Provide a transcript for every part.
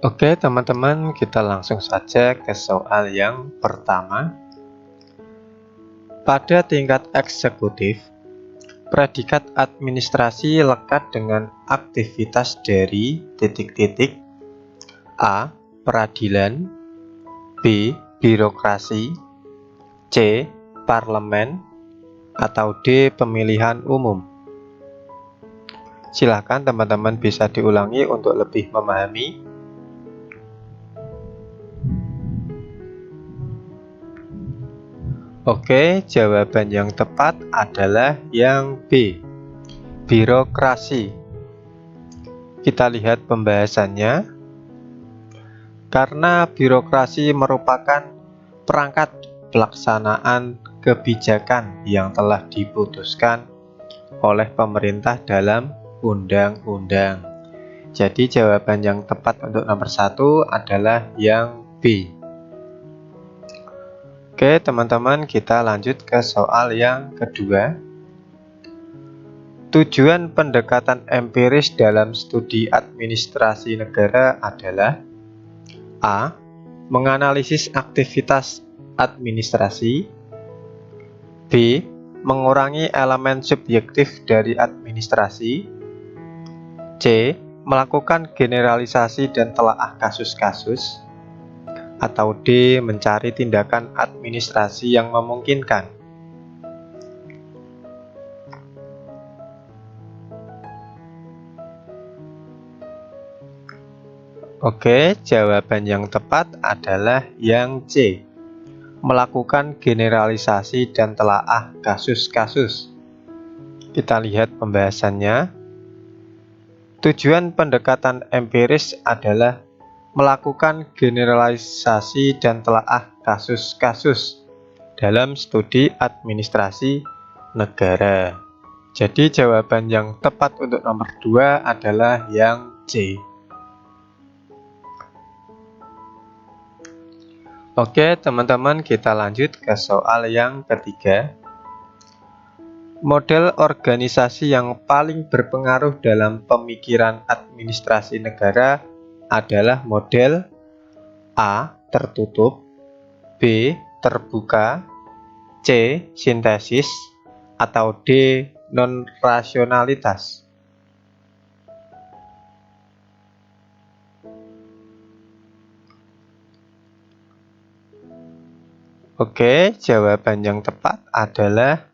Oke teman-teman, kita langsung saja ke soal yang pertama. Pada tingkat eksekutif, predikat administrasi lekat dengan aktivitas dari A. Peradilan, B. Birokrasi, C. Parlemen, atau D. Pemilihan umum. Silahkan teman-teman bisa diulangi untuk lebih memahami. Oke, jawaban yang tepat adalah yang B, birokrasi. Kita lihat pembahasannya. Karena birokrasi merupakan perangkat pelaksanaan kebijakan yang telah diputuskan oleh pemerintah dalam undang-undang. Jadi jawaban yang tepat untuk nomor 1 adalah yang B. Oke teman-teman, kita lanjut ke soal yang kedua. Tujuan pendekatan empiris dalam studi administrasi negara adalah A. Menganalisis aktivitas administrasi, B. Mengurangi elemen subjektif dari administrasi, C. Melakukan generalisasi dan telaah kasus-kasus, atau D. Mencari tindakan administrasi yang memungkinkan. Oke, jawaban yang tepat adalah yang C. Melakukan generalisasi dan telaah kasus-kasus. Kita lihat pembahasannya. Tujuan pendekatan empiris adalah melakukan generalisasi dan telaah kasus-kasus dalam studi administrasi negara. Jadi jawaban yang tepat untuk nomor 2 adalah yang C. Oke teman-teman, kita lanjut ke soal yang ketiga. Model organisasi yang paling berpengaruh dalam pemikiran administrasi negara adalah model A. Tertutup, B. Terbuka, C. Sintesis, atau D. Non-rasionalitas. Oke, jawaban yang tepat adalah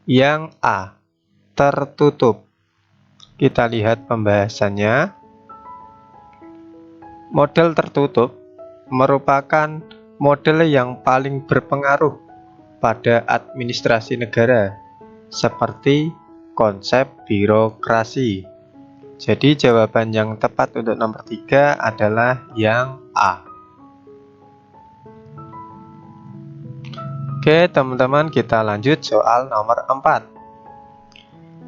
yang A. Tertutup. Kita lihat pembahasannya. Model tertutup merupakan model yang paling berpengaruh pada administrasi negara, seperti konsep birokrasi. Jadi jawaban yang tepat untuk nomor 3 adalah yang A. Oke teman-teman, kita lanjut soal nomor 4.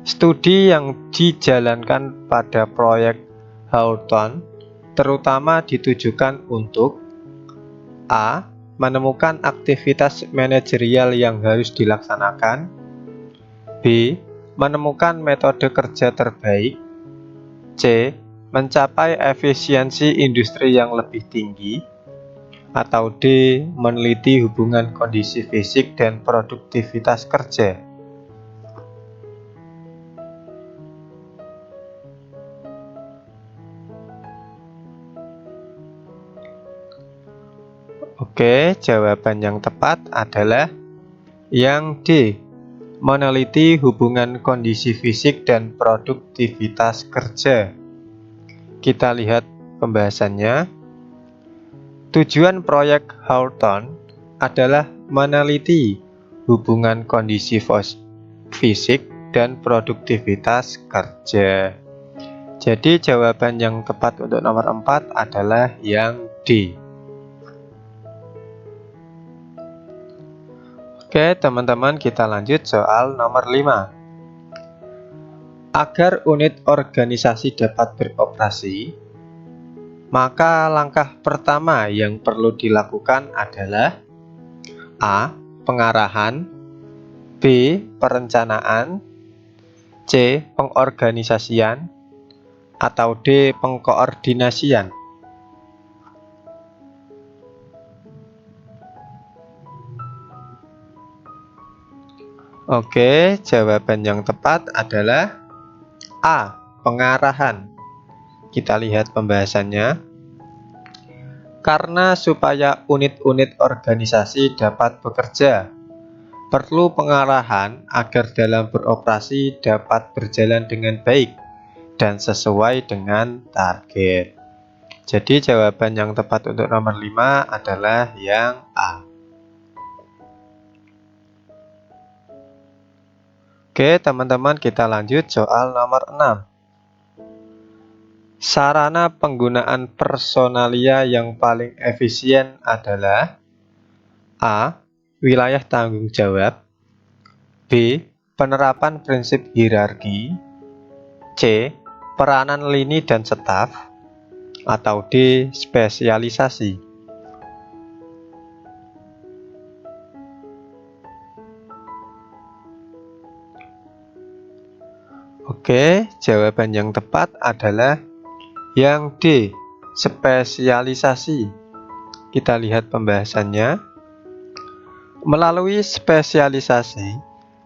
Studi yang dijalankan pada proyek Hawthorne terutama ditujukan untuk A. Menemukan aktivitas manajerial yang harus dilaksanakan, B. Menemukan metode kerja terbaik, C. Mencapai efisiensi industri yang lebih tinggi, atau D. Meneliti hubungan kondisi fisik dan produktivitas kerja. Oke, jawaban yang tepat adalah yang D. Meneliti hubungan kondisi fisik dan produktivitas kerja. Kita lihat pembahasannya. Tujuan proyek Hawthorne adalah meneliti hubungan kondisi fisik dan produktivitas kerja. Jadi jawaban yang tepat untuk nomor 4 adalah yang D. Oke teman-teman, kita lanjut soal nomor 5. Agar unit organisasi dapat beroperasi, maka langkah pertama yang perlu dilakukan adalah A. Pengarahan, B. Perencanaan, C. Pengorganisasian, atau D. Pengkoordinasian. Oke, jawaban yang tepat adalah A. Pengarahan. Kita lihat pembahasannya. Karena supaya unit-unit organisasi dapat bekerja, perlu pengarahan agar dalam beroperasi dapat berjalan dengan baik dan sesuai dengan target. Jadi jawaban yang tepat untuk nomor 5 adalah yang A. Oke, teman-teman, kita lanjut soal nomor 6. Sarana penggunaan personalia yang paling efisien adalah A. Wilayah tanggung jawab, B. Penerapan prinsip hierarki, C. Peranan lini dan staf, atau D. Spesialisasi. Oke, jawaban yang tepat adalah yang D. Spesialisasi. Kita lihat pembahasannya. Melalui spesialisasi,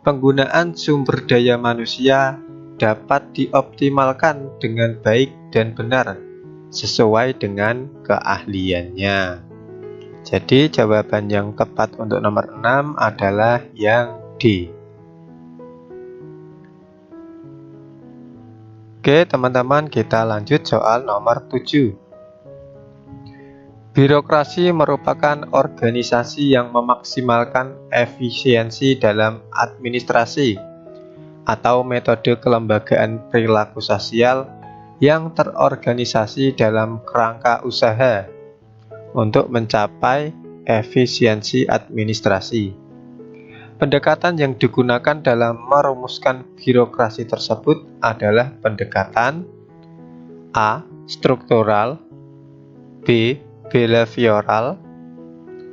penggunaan sumber daya manusia dapat dioptimalkan dengan baik dan benar sesuai dengan keahliannya. Jadi jawaban yang tepat untuk nomor 6 adalah yang D. Oke, teman-teman, kita lanjut soal nomor 7. Birokrasi merupakan organisasi yang memaksimalkan efisiensi dalam administrasi atau metode kelembagaan perilaku sosial yang terorganisasi dalam kerangka usaha untuk mencapai efisiensi administrasi. Pendekatan yang digunakan dalam merumuskan birokrasi tersebut adalah pendekatan A. Struktural, B. Behavioral,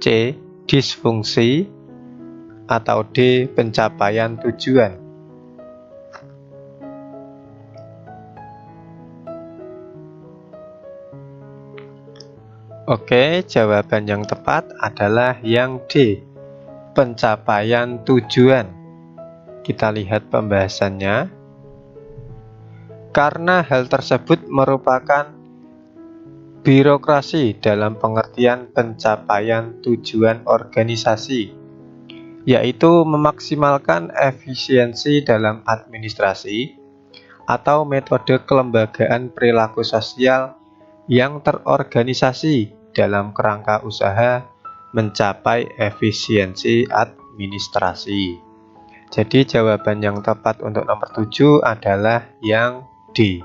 C. Disfungsi, atau D. Pencapaian tujuan. Oke, jawaban yang tepat adalah yang D. Pencapaian tujuan. Kita lihat pembahasannya. Karena hal tersebut merupakan birokrasi dalam pengertian pencapaian tujuan organisasi, yaitu memaksimalkan efisiensi dalam administrasi atau metode kelembagaan perilaku sosial yang terorganisasi dalam kerangka usaha mencapai efisiensi administrasi. Jadi jawaban yang tepat untuk nomor 7 adalah yang D.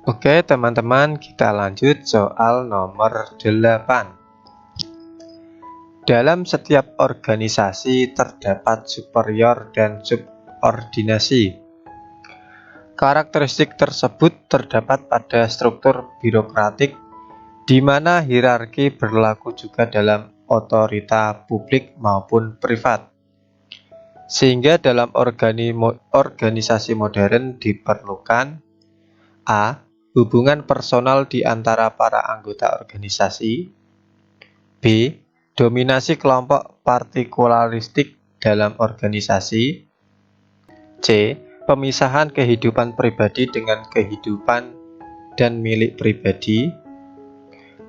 Oke, teman-teman, kita lanjut soal nomor 8. Dalam setiap organisasi terdapat superior dan subordinasi. Karakteristik tersebut terdapat pada struktur birokratik di mana hierarki berlaku juga dalam otorita publik maupun privat. Sehingga dalam organisasi modern diperlukan A. Hubungan personal di antara para anggota organisasi, B. Dominasi kelompok partikularistik dalam organisasi, C. Pemisahan kehidupan pribadi dengan kehidupan dan milik pribadi,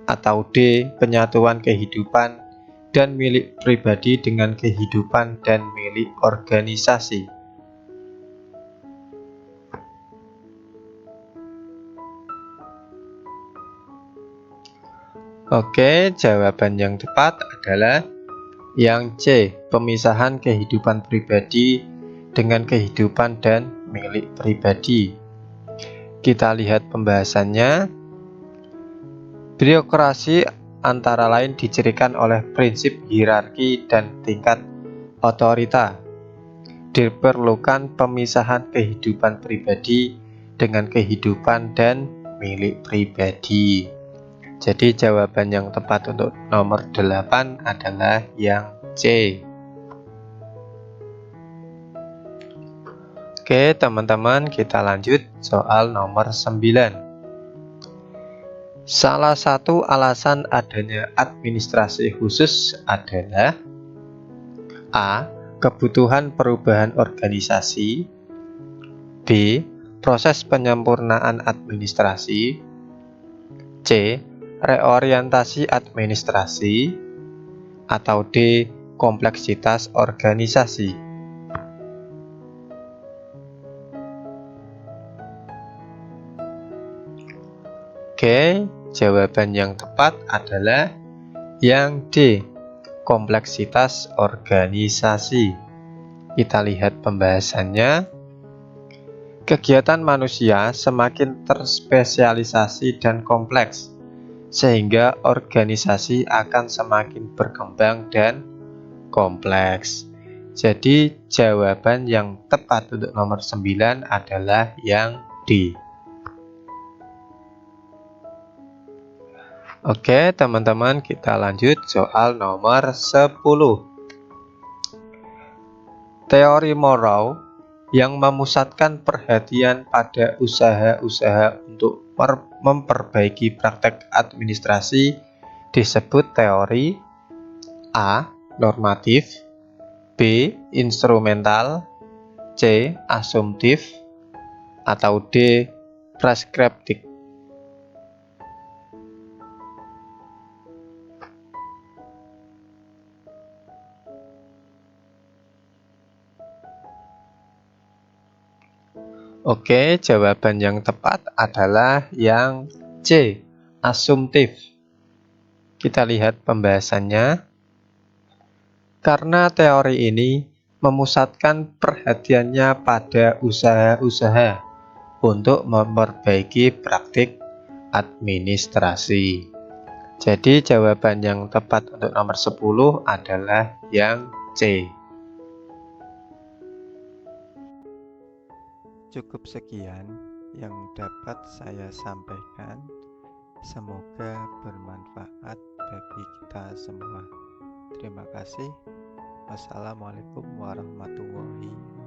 atau D. Penyatuan kehidupan dan milik pribadi dengan kehidupan dan milik organisasi. Oke, jawaban yang tepat adalah yang C. Pemisahan kehidupan pribadi dengan kehidupan dan milik pribadi. Kita lihat pembahasannya. Birokrasi antara lain dicirikan oleh prinsip hierarki dan tingkat otorita. Diperlukan pemisahan kehidupan pribadi dengan kehidupan dan milik pribadi. Jadi jawaban yang tepat untuk nomor 8 adalah yang C. Oke, teman-teman, kita lanjut soal nomor 9. Salah satu alasan adanya administrasi khusus adalah A. kebutuhan perubahan organisasi. B. Proses penyempurnaan administrasi. C. Reorientasi administrasi. Atau D. Kompleksitas organisasi. Oke, jawaban yang tepat adalah yang D. Kompleksitas organisasi. Kita lihat pembahasannya. Kegiatan manusia semakin terspesialisasi dan kompleks, sehingga organisasi akan semakin berkembang dan kompleks. Jadi jawaban yang tepat untuk nomor 9 adalah yang D. Oke teman-teman, kita lanjut soal nomor 10. Teori Morrow yang memusatkan perhatian pada usaha-usaha untuk memperbaiki praktek administrasi disebut teori A. Normatif, B. Instrumental, C. Asumtif, atau D. Preskriptif. Oke, jawaban yang tepat adalah yang C. Asumtif. Kita lihat pembahasannya. Karena teori ini memusatkan perhatiannya pada usaha-usaha untuk memperbaiki praktik administrasi. Jadi jawaban yang tepat untuk nomor 10 adalah yang C. Cukup sekian yang dapat saya sampaikan. Semoga bermanfaat bagi kita semua. Terima kasih. Wassalamualaikum warahmatullahi wabarakatuh.